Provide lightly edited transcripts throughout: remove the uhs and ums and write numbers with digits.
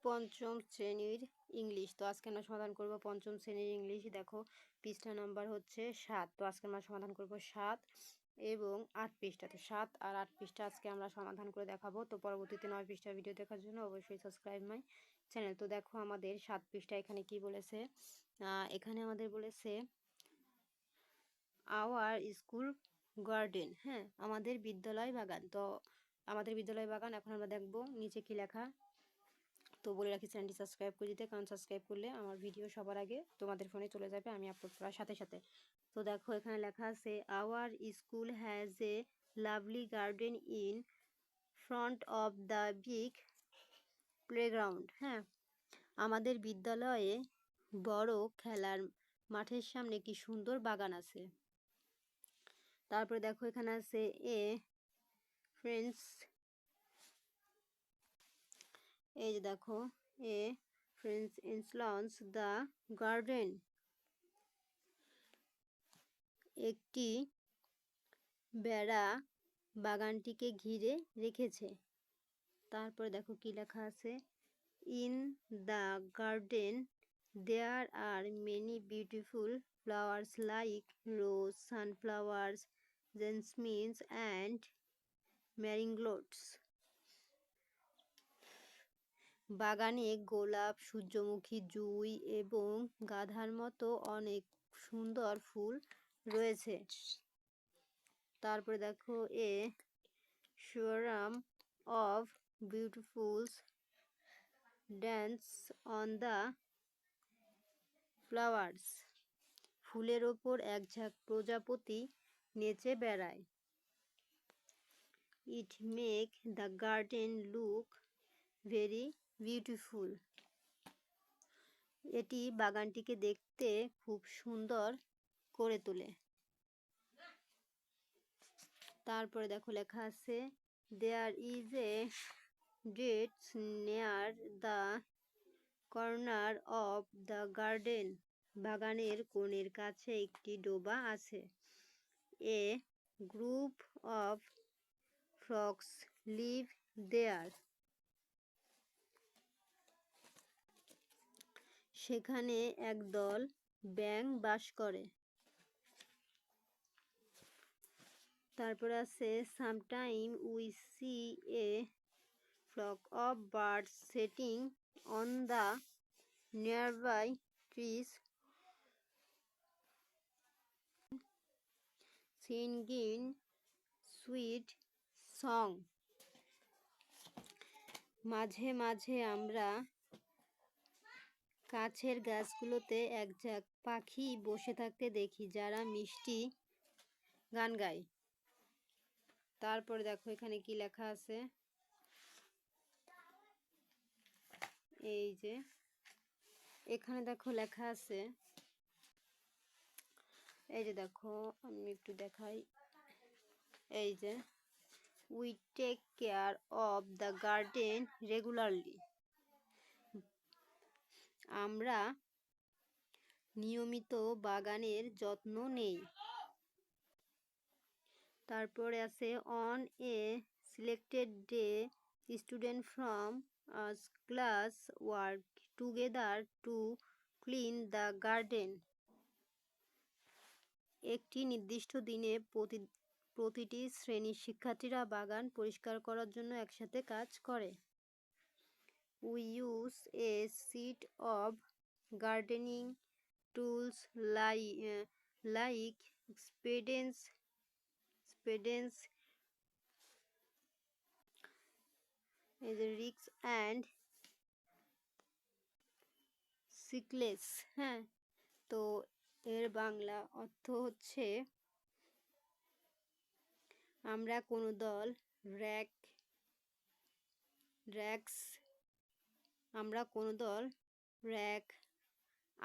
পঞ্চম শ্রেণীর ইংলিশ। তো আজকে আমরা সমাধান করব পঞ্চম শ্রেণীর ইংলিশ। দেখো পৃষ্ঠা নাম্বার হচ্ছে 7। তো আজকে আমরা সমাধান করব 7 এবং 8 পৃষ্ঠা। তো 7 আর 8 পৃষ্ঠা আজকে আমরা সমাধান করে দেখাবো। তো পরবর্তীতে 9 পৃষ্ঠার ভিডিও দেখার জন্য অবশ্যই সাবস্ক্রাইব মাই চ্যানেল। তো দেখো আমাদের 7 পৃষ্ঠা এখানে কি বলেছে, এখানে আমাদের বলেছে আওয়ার স্কুল গার্ডেন। হ্যাঁ, আমাদের বিদ্যালয় বাগান। তো আমাদের বিদ্যালয় বাগান এখন আমরা দেখব নিচে কি লেখা। তো বলে রাখি চ্যানেলটি সাবস্ক্রাইব করে দিতে, কারণ সাবস্ক্রাইব করলে আমার ভিডিও সবার আগে তোমাদের ফোনে চলে যাবে আমি আপলোড করার সাথে সাথে। তো দেখো এখানে লেখা আছে our school has a lovely garden in front of the big playground. হ্যাঁ, আমাদের বিদ্যালয়ে বড় খেলার মাঠের সামনে কি সুন্দর বাগান আছে। তারপরে দেখো এখানে আছে এ ফ্রেন্ডস, এই যে দেখো এ ফ্রেন্ডস ইনফ্লুয়েন্স দ্য গার্ডেন, একটি বেড়া বাগানটিকে ঘিরে রেখেছে। তারপরে দেখো কি লেখা আছে in the garden there are many beautiful flowers like rose, sunflowers, jasmines and marigolds. বাগানে গোলাপ, সূর্যমুখী, জুঁই এবং গাঁদার মতো অনেক সুন্দর ফুল রয়েছে। তারপরে দেখো এ swarm of beautiful dance on the flowers, ফুলের ওপর এক ঝাঁক প্রজাপতি নেচে বেড়ায়। It make the garden look very beautiful, এটি বাগানটিকে দেখতে খুব সুন্দর করে তোলে। তারপরে দেখো লেখা আছে there is a ditch near the corner of the garden, বাগানের কোণের কাছে একটি ডোবা আছে। a group of frogs live there, সেখানে একদল ব্যাঙ বাস করে। তারপর আছে sometime we see a flock of birds sitting on the nearby trees singing sweet song, মাঝে মাঝে আমরা কাছের গাছগুলোতে এক ঝাঁক পাখি বসে থাকতে দেখি যারা মিষ্টি গান গায়। তারপরে দেখো এখানে কি লেখা আছে, এই যে এখানে দেখো লেখা আছে, এই যে দেখো আমি একটু দেখাই, এই যে we take care of the garden regularly, আমরা নিয়মিত বাগানের যত্ন নেই। তারপরে আছে on a selected day student from us class work together to clean the garden, একটি নির্দিষ্ট দিনে প্রতিটি শ্রেণীর শিক্ষার্থীরা বাগান পরিষ্কার করার জন্য একসাথে কাজ করে। We use a set of gardening tools like spades and rakes and সিকলেস। হ্যাঁ, তো এর বাংলা অর্থ হচ্ছে আমরা কোনো দল র্যাক,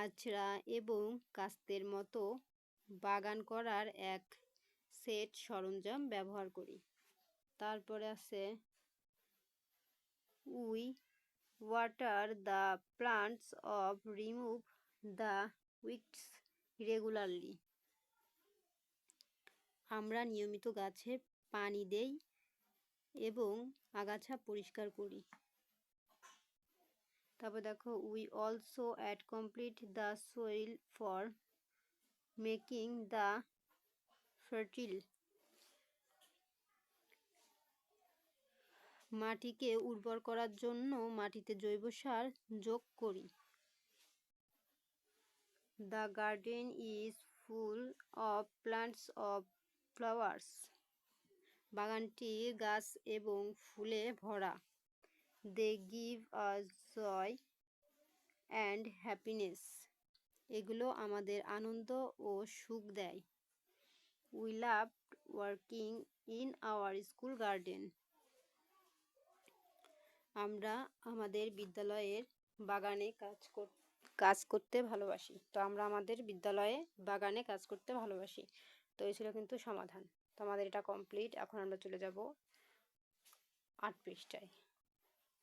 আঁচড়া এবং কাস্তের মতো বাগান করার এক সেট সরঞ্জাম ব্যবহার করি। তারপরে আছে we water the plants of remove the weeds regularly, আমরা নিয়মিত গাছে পানি দেই এবং আগাছা পরিষ্কার করি। তারপর দেখো we also add complete the soil for making the fertile. মাটিকে উর্বর করার জন্য মাটিতে জৈব সার যোগ করি। The garden is full of plants of flowers. বাগানটি গাছ এবং ফুলে ভরা। They give us joy and happiness. এগুলো আমাদের আনন্দ ও সুখ দেয়। We love working in our school garden. আমরা আমাদের বিদ্যালয়ের বাগানে কাজ করতে ভালোবাসি। তো আমরা আমাদের বিদ্যালয়ে বাগানে কাজ করতে ভালোবাসি। তো এই ছিল কিন্তু সমাধান। তো আমাদের এটা কমপ্লিট। এখন আমরা চলে যাব 8 পৃষ্ঠায়।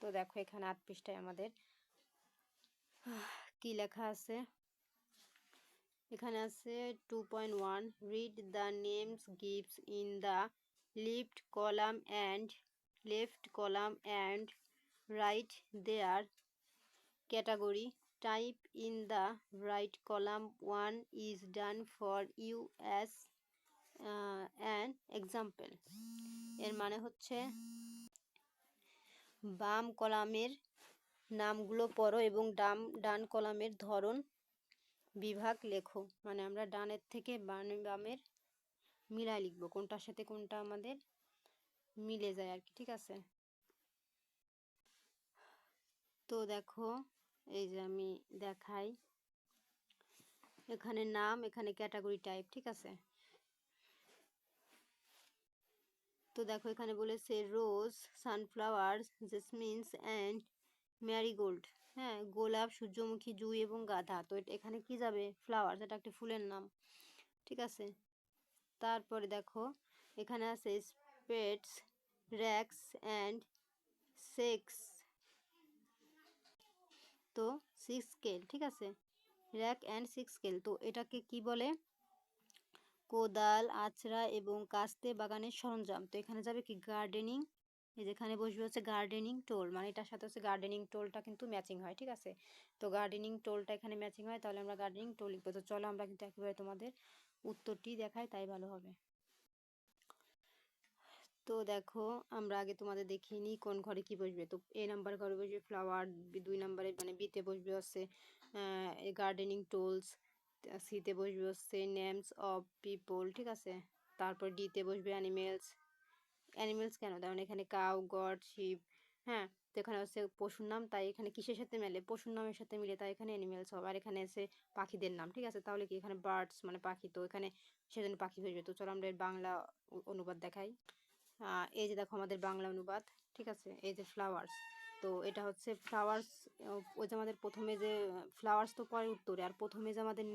তো দেখো এখানে 8 পৃষ্ঠায় আমাদের কি লেখা আছে। এখানে আছে 2.1 read the names gives in the left column and write their category type in the right column. One is done for you as an example. এর মানে হচ্ছে বাম কলামের নামগুলো পড়ো এবং ডান কলামের ধরন বিভাগ লেখো। মানে আমরা ডানের থেকে বামের মিলাই লিখবো, কোনটার সাথে কোনটা আমাদের মিলে যায় আর কি। ঠিক আছে। তো দেখো এই যে আমি দেখাই, এখানে নাম, এখানে ক্যাটাগরি টাইপ। ঠিক আছে। তো দেখো এখানে বলেছে রোজ, সানফ্লাওয়ার্স, জেসমিনস অ্যান্ড ম্যারিগোল্ড। হ্যাঁ, গোলাপ, সূর্যমুখী, জুঁই এবং গাঁদা। তো এখানে কি যাবে? ফ্লাওয়ার্স, এটা একটা ফুলের নাম। ঠিক আছে। তারপরে দেখো এখানে আছে স্পেডস, র্যাক্স অ্যান্ড সেক্স। তো 6 স্কেল। ঠিক আছে, র্যাক অ্যান্ড 6 স্কেল। তো এটাকে কি বলে? কোদাল, আঁচড়া এবং কাস্তে বাগানের সরঞ্জাম। তো এখানে যাবে কি? গার্ডেনিং। এই যেখানে বসবে হচ্ছে গার্ডেনিং টোল, মানে এটার সাথে হচ্ছে গার্ডেনিং টোলটা কিন্তু ম্যাচিং হয়। ঠিক আছে। তো গার্ডেনিং টোলটা এখানে ম্যাচিং হয়, তাহলে আমরা গার্ডেনিং টোল লিখবো। তো চলো আমরা কিন্তু একেবারে তোমাদের উত্তরটি দেখাই, তাই ভালো হবে। তো দেখো আমরা আগে তোমাদের দেখিয়ে নিই কোন ঘরে কি বসবে। তো এ নাম্বার ঘরে বসবে ফ্লাওয়ার, 2 নম্বরে মানে বিতে বসবে হচ্ছে গার্ডেনিং টোলস, সিতে বসবে হচ্ছে নেমস অফ পিপল। ঠিক আছে। তারপর ডিতে বসবে অ্যানিমেলস কেন? কারণ এখানে কাউ, গড, শিপ। হ্যাঁ, তো এখানে হচ্ছে পশুর নাম, তাই এখানে কিসের সাথে মেলে? পশুর নামের সাথে মিলে, তাই এখানে অ্যানিমেলস হবে। আর এখানে আছে পাখিদের নাম। ঠিক আছে, তাহলে কি এখানে বার্ডস মানে পাখি, তো এখানে সেজন্য পাখি বসবে। তো চলো আমরা এর বাংলা অনুবাদ দেখাই। এই যে দেখো আমাদের বাংলা অনুবাদ। ঠিক আছে, এই যে ফ্লাওয়ার্স। তো এটা হচ্ছে ফ্লাওয়ার্স, ওই যে আমাদের প্রথমে যে ফ্লাওয়ার্স তো পরে উত্তরে, আর প্রথমে যে আমাদের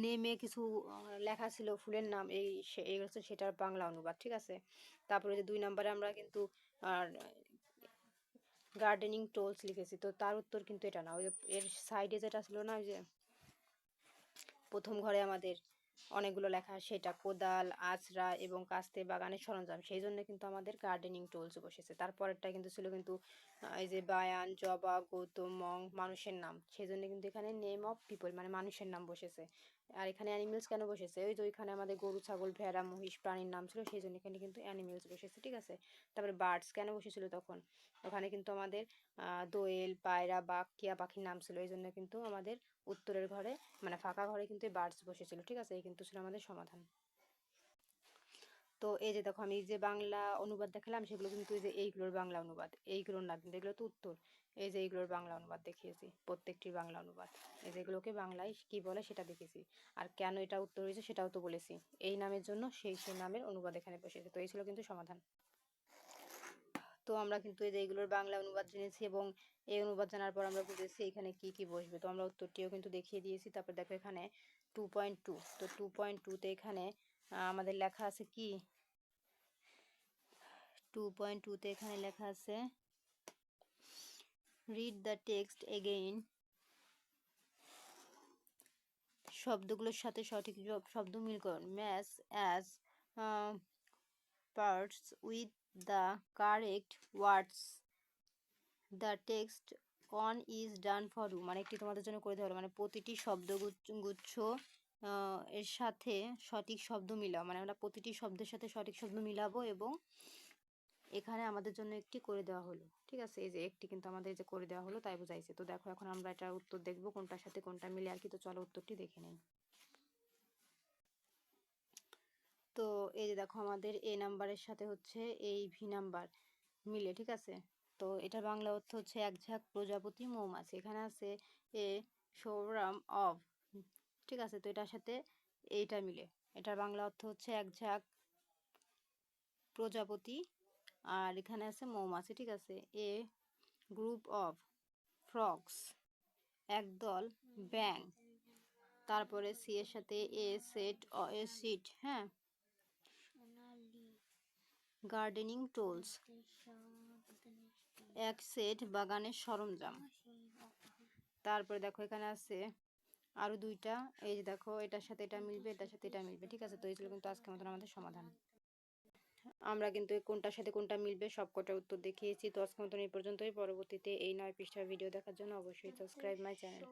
নেমে কিছু লেখা ছিল ফুলের নাম, এই হচ্ছে সেটার বাংলা অনুবাদ। ঠিক আছে। তারপরে যে 2 নম্বরে আমরা কিন্তু আর গার্ডেনিং টোলস লিখেছি, তো তার উত্তর কিন্তু এটা না। ওই এর সাইডে যেটা ছিল না, ওই যে প্রথম ঘরে আমাদের অনেকগুলো লেখা, সেটা কোদাল, আঁচড়া এবং কাস্তে বাগানের সরঞ্জাম, সেই জন্য কিন্তু আমাদের গার্ডেনিং টুলস বসেছে। তারপরেরটা কিন্তু ছিল কিন্তু এই যে বায়ান, জবা, গৌতম, মং মানুষের নাম, সেই জন্য কিন্তু এখানে নেম অফ পিপল মানে মানুষের নাম বসেছে। আর এখানে অ্যানিমেলস কেন বসেছে? ওই যে ওইখানে আমাদের গরু, ছাগল, ভেড়া, মহিষ প্রাণীর নাম ছিল, সেই জন্য এখানে কিন্তু অ্যানিমেলস বসেছে। ঠিক আছে। তারপরে বার্ডস কেন বসেছিল তখন? ওখানে কিন্তু আমাদের দোয়েল, পায়রা, বাঘ, টিয়া পাখির নাম ছিল, এই জন্য কিন্তু আমাদের উত্তরের ঘরে মানে ফাঁকা ঘরে কিন্তু বার্ডস বসেছিল। ঠিক আছে, এই কিন্তু ছিল আমাদের সমাধান। তো এই যে দেখো আমি যে বাংলা অনুবাদ দেখালাম, সেগুলো কিন্তু এই যে এইগুলোর বাংলা অনুবাদ, এইগুলোর না কিন্তু, এগুলো তো উত্তর। এই যে এইগুলোর বাংলা অনুবাদ দেখিয়েছি, প্রত্যেকটির বাংলা অনুবাদ। এই যে এগুলোকে বাংলায় কি বলে সেটা দেখেছি, আর কেন এটা উত্তর হয়েছে সেটাও তো বলেছি। এই নামের জন্য সেই নামের অনুবাদ এখানে বসেছে। তো এই ছিল কিন্তু সমাধান। তো আমরা কিন্তু এই যে এইগুলোর বাংলা অনুবাদ জেনেছি, এবং এই অনুবাদ জানার পর আমরা বুঝেছি এখানে কি কি বসবে। তো আমরা উত্তরটিও কিন্তু দেখিয়ে দিয়েছি। তারপর দেখো এখানে 2.2। তো 2.2তে এখানে আমাদের লেখা আছে কি? 2.2তে এখানে লেখা আছে রিড দ্য টেক্সট এগেইন। শব্দগুলোর সাথে সঠিক শব্দ মিল করুন। Match as parts with the correct words the text on is done for you, মানে একটি তোমাদের জন্য করে দেওয়া হলো, মানে প্রতিটি শব্দগুচ্ছ এর সাথে সঠিক শব্দ মিলাও, মানে আমরা প্রতিটি শব্দের সাথে সঠিক শব্দ মিলাবো এবং এখানে আমাদের জন্য একটি করে দেওয়া হলো। ঠিক আছে, এই যে একটি কিন্তু আমাদের যে করে দেওয়া হলো তাই বোঝাইছে। তো দেখো এখন আমরা এটার উত্তর দেখবো কোনটার সাথে কোনটা মিলে আর কি। তো চলো উত্তরটি দেখে নেই। তো এই যে দেখো আমাদের এ নাম্বারের সাথে হচ্ছে এই ভি নাম্বার মিলে, ঠিক আছে। তো এটার বাংলা অর্থ হচ্ছে এক ঝাঁক প্রজাপতি মৌমাছি। এখানে আছে এ সৌরাম অফ, ঠিক আছে। তো এটার সাথে এইটা মিলে, এটার বাংলা অর্থ হচ্ছে এক ঝাঁক প্রজাপতি, আর এখানে আছে মৌমাছি, ঠিক আছে। এ গ্রুপ অফ ফ্রগস, একদল ব্যাং। তারপরে সি এর সাথে এ সেট এ সিট, হ্যাঁ, গার্ডেনিং টুলস, এক সেট বাগানের সরঞ্জাম। তারপরে দেখো এখানে আছে আরো দুইটা, এই যে দেখো এটার সাথে এটা মিলবে, এটার সাথে এটা মিলবে, ঠিক আছে। তো এই ছিল কিন্তু আজকের মতন আমাদের সমাধান। আমরা কিন্তু কোনটার সাথে কোনটা মিলবে সব কটার উত্তর দেখিয়েছি। তো আজকের মতন এই পর্যন্তই। পরবর্তীতে এই 9 পৃষ্ঠার ভিডিও দেখার জন্য অবশ্যই সাবস্ক্রাইব মাই চ্যানেল।